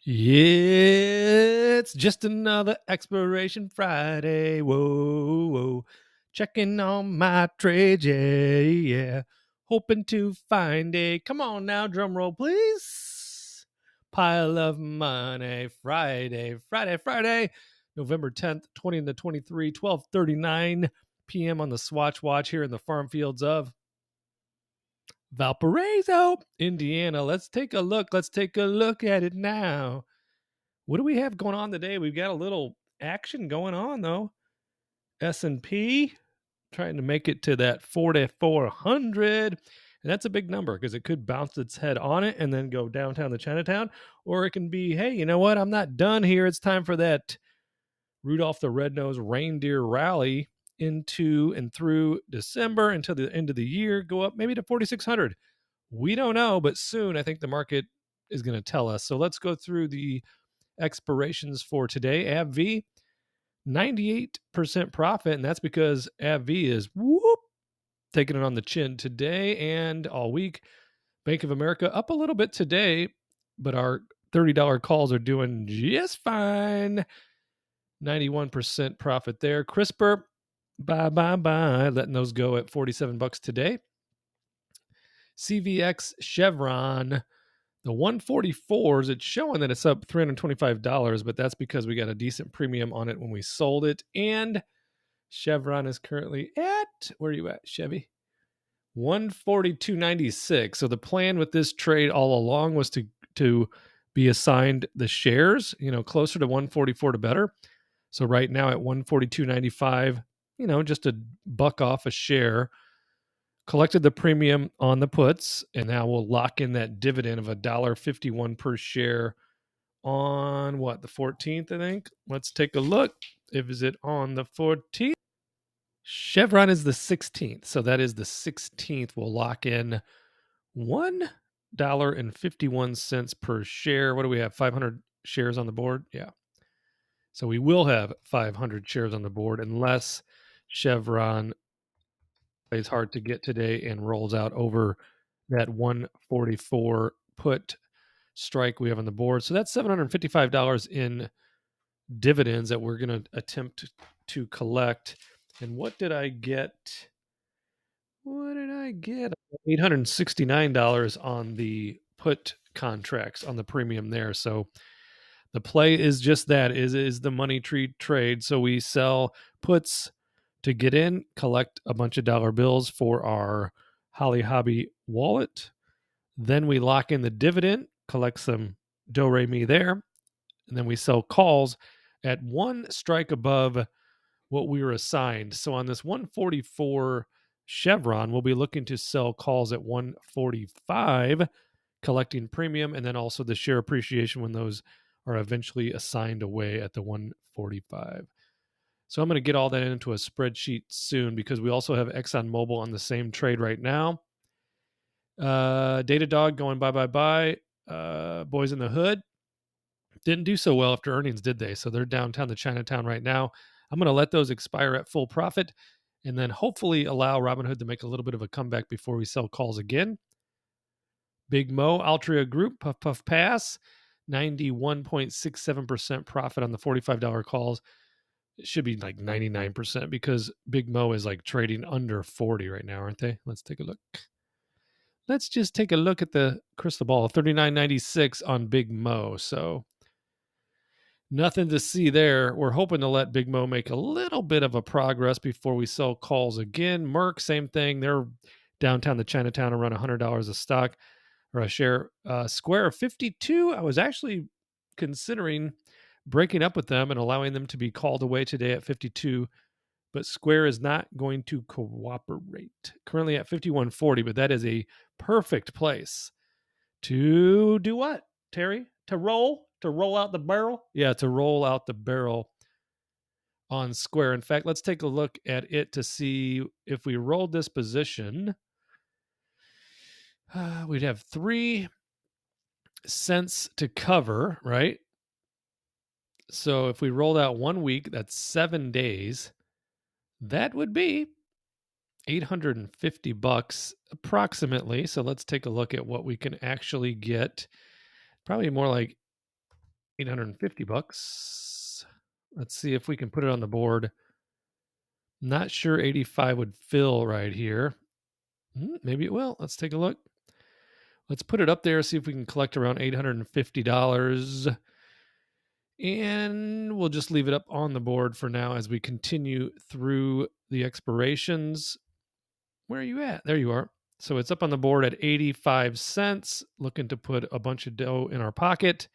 Yeah, it's just another expiration Friday. Whoa, whoa. Checking on my trade, yeah. Hoping to find a, come on now, drum roll, please. Pile of money. Friday. November 10th, 20 to 23, 12:39 p.m. on the Swatch Watch here in the farm fields of Valparaiso, Indiana. Let's take a look. Let's take a look at it now. What do we have going on today? We've got a little action going on though. S&P trying to make it to that 4,400. And that's a big number because it could bounce its head on it and then go downtown to Chinatown. Or it can be, hey, you know what? I'm not done here. It's time for that Rudolph the Red-Nosed Reindeer rally into and through December until the end of the year, go up maybe to 4,600. We don't know, but soon I think the market is going to tell us. So let's go through the expirations for today. AbbVie, 98% profit, and that's because AbbVie is taking it on the chin today and all week. Bank of America up a little bit today, but our $30 calls are doing just fine. 91% profit there. CRISPR, bye, letting those go at $47 today. CVX, Chevron, the 144s, it's showing that it's up $325, but that's because we got a decent premium on it when we sold it. And Chevron is currently at, where are you at, Chevy? 142.96. So the plan with this trade all along was to be assigned the shares, closer to 144 to better. So right now at 142.95, just a buck off a share. Collected the premium on the puts, and now we'll lock in that dividend of $1.51 per share on the 14th, I think. Let's take a look. Is it on the 14th? Chevron is the 16th, so that is the 16th. We'll lock in $1.51 per share. What do we have? 500 shares on the board? Yeah. So we will have 500 shares on the board unless Chevron plays hard to get today and rolls out over that 144 put strike we have on the board. So that's $755 in dividends that we're going to attempt to collect. And what did I get? $869 on the put contracts on the premium there. So the play is just that, is the money tree trade. So we sell puts to get in, collect a bunch of dollar bills for our Holly Hobby wallet. Then we lock in the dividend, collect some do-re-mi there, and then we sell calls at one strike above what we were assigned. So on this 144 Chevron, we'll be looking to sell calls at 145, collecting premium, and then also the share appreciation when those are eventually assigned away at the 145. So I'm going to get all that into a spreadsheet soon because we also have ExxonMobil on the same trade right now. Datadog going bye. Boys in the Hood didn't do so well after earnings, did they? So they're downtown to Chinatown right now. I'm going to let those expire at full profit and then hopefully allow Robinhood to make a little bit of a comeback before we sell calls again. Big Mo, Altria Group, Puff Pass, 91.67% profit on the $45 calls. It should be like 99% because Big Mo is like trading under 40 right now, aren't they? Let's take a look. Let's just take a look at the crystal ball. 39.96 on Big Mo. So nothing to see there. We're hoping to let Big Mo make a little bit of a progress before we sell calls again. Merck, same thing. They're downtown to Chinatown around $100 a stock or a share. Square 52. I was actually considering breaking up with them and allowing them to be called away today at 52, but Square is not going to cooperate. Currently at 51.40, but that is a perfect place to do what, Terry? To roll out the barrel? Yeah, to roll out the barrel on Square. In fact, let's take a look at it to see if we rolled this position. We'd have 3 cents to cover, right? So if we rolled out 1 week, that's 7 days. That would be $850 approximately. So let's take a look at what we can actually get. Probably more like $850. Let's see if we can put it on the board. Not sure 85 would fill right here. Maybe it will. Let's take a look. Let's put it up there, see if we can collect around $850. And we'll just leave it up on the board for now as we continue through the expirations. Where are you at? There you are. So it's up on the board at 85 cents. Looking to put a bunch of dough in our pocket.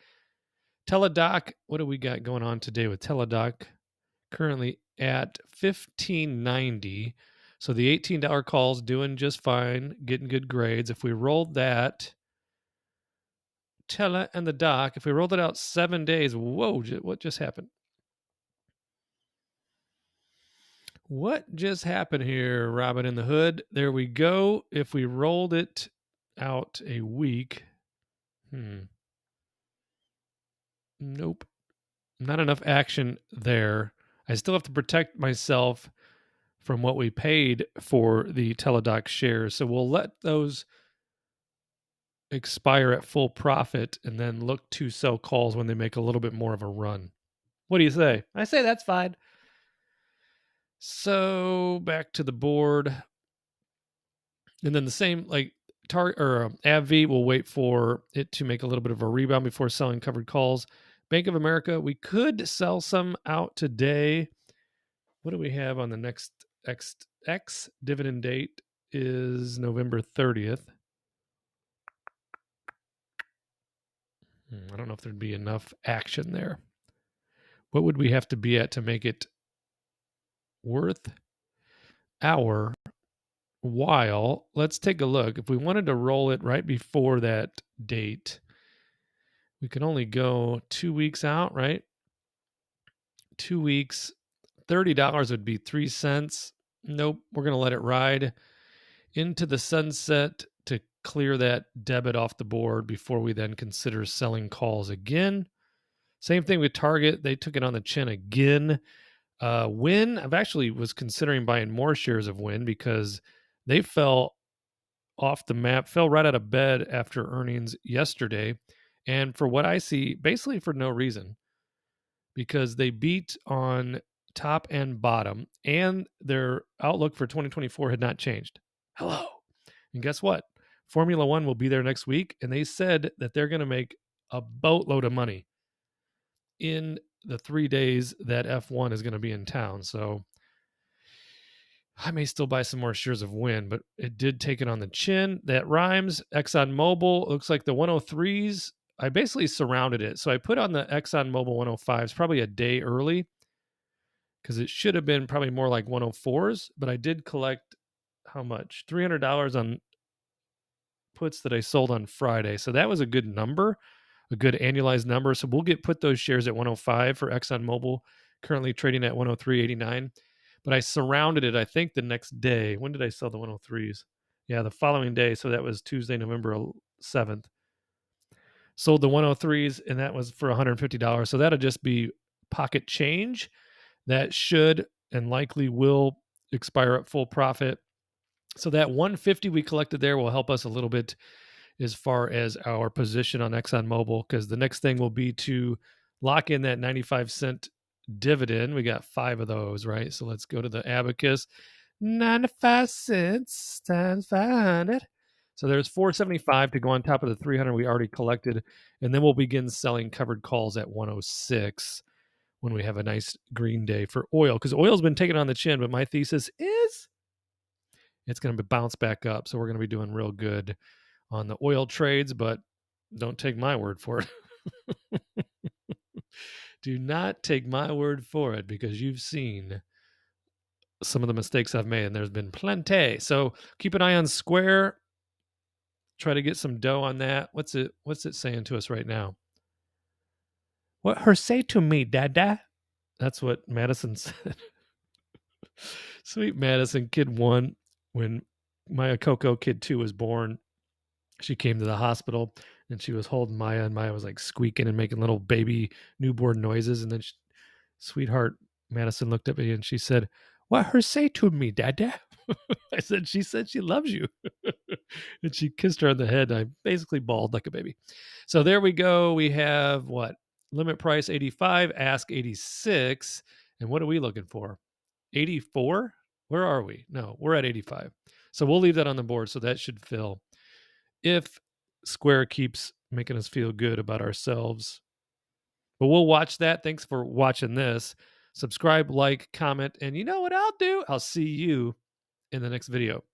Teledoc, what do we got going on today with Teledoc? Currently at $15.90. So the $18 call's doing just fine, getting good grades. If we rolled that, Tele and the Doc, if we rolled it out 7 days, whoa, what just happened? What just happened here, Robin in the Hood? There we go. If we rolled it out a week, nope, not enough action there. I still have to protect myself from what we paid for the Teledoc shares. So we'll let those expire at full profit and then look to sell calls when they make a little bit more of a run. What do you say? I say that's fine. So back to the board. And then the same, like AbbVie, will wait for it to make a little bit of a rebound before selling covered calls. Bank of America, we could sell some out today. What do we have on the next X dividend date is November 30th. I don't know if there'd be enough action there. What would we have to be at to make it worth our while? Let's take a look. If we wanted to roll it right before that date, we can only go 2 weeks out, right? 2 weeks, $30 would be 3 cents. Nope, we're going to let it ride into the sunset to clear that debit off the board before we then consider selling calls again. Same thing with Target. They took it on the chin again. Wynn, I've actually was considering buying more shares of Wynn because they fell off the map, fell right out of bed after earnings yesterday. And for what I see, basically for no reason, because they beat on top and bottom, and their outlook for 2024 had not changed. Hello. And guess what? Formula One will be there next week, and they said that they're going to make a boatload of money in the 3 days that F1 is going to be in town. So I may still buy some more shares of Wynn, but it did take it on the chin. That rhymes. ExxonMobil, looks like the 103s, I basically surrounded it. So I put on the ExxonMobil 105s probably a day early because it should have been probably more like 104s, but I did collect how much? $300 on puts that I sold on Friday. So that was a good number, a good annualized number. So we'll put those shares at 105 for ExxonMobil, currently trading at 103.89. But I surrounded it, I think, the next day. When did I sell the 103s? Yeah, the following day. So that was Tuesday, November 7th. Sold the 103s, and that was for $150. So that'll just be pocket change. That should and likely will expire at full profit. So that 150 we collected there will help us a little bit as far as our position on ExxonMobil, because the next thing will be to lock in that 95-cent dividend. We got 5 of those, right? So let's go to the abacus. 95 cents times 500. So there's 475 to go on top of the 300 we already collected, and then we'll begin selling covered calls at 106 when we have a nice green day for oil, because oil's been taken on the chin, but my thesis is it's going to bounce back up. So we're going to be doing real good on the oil trades, but don't take my word for it. Do not take my word for it, because you've seen some of the mistakes I've made, and there's been plenty. So keep an eye on Square. Try to get some dough on that. What's it saying to us right now? What her say to me, Dada? That's what Madison said. Sweet Madison, kid 1. When Maya Coco, kid 2, was born, she came to the hospital and she was holding Maya, and Maya was like squeaking and making little baby newborn noises. And then sweetheart Madison looked at me and she said, "What her say to me, Dada?" I said, "She said she loves you." And she kissed her on the head, and I basically bawled like a baby. So there we go. We have what? Limit price 85, ask 86. And what are we looking for? 84? Where are we? No, we're at 85. So we'll leave that on the board. So that should fill. If Square keeps making us feel good about ourselves. But we'll watch that. Thanks for watching this. Subscribe, like, comment, and you know what I'll do? I'll see you in the next video.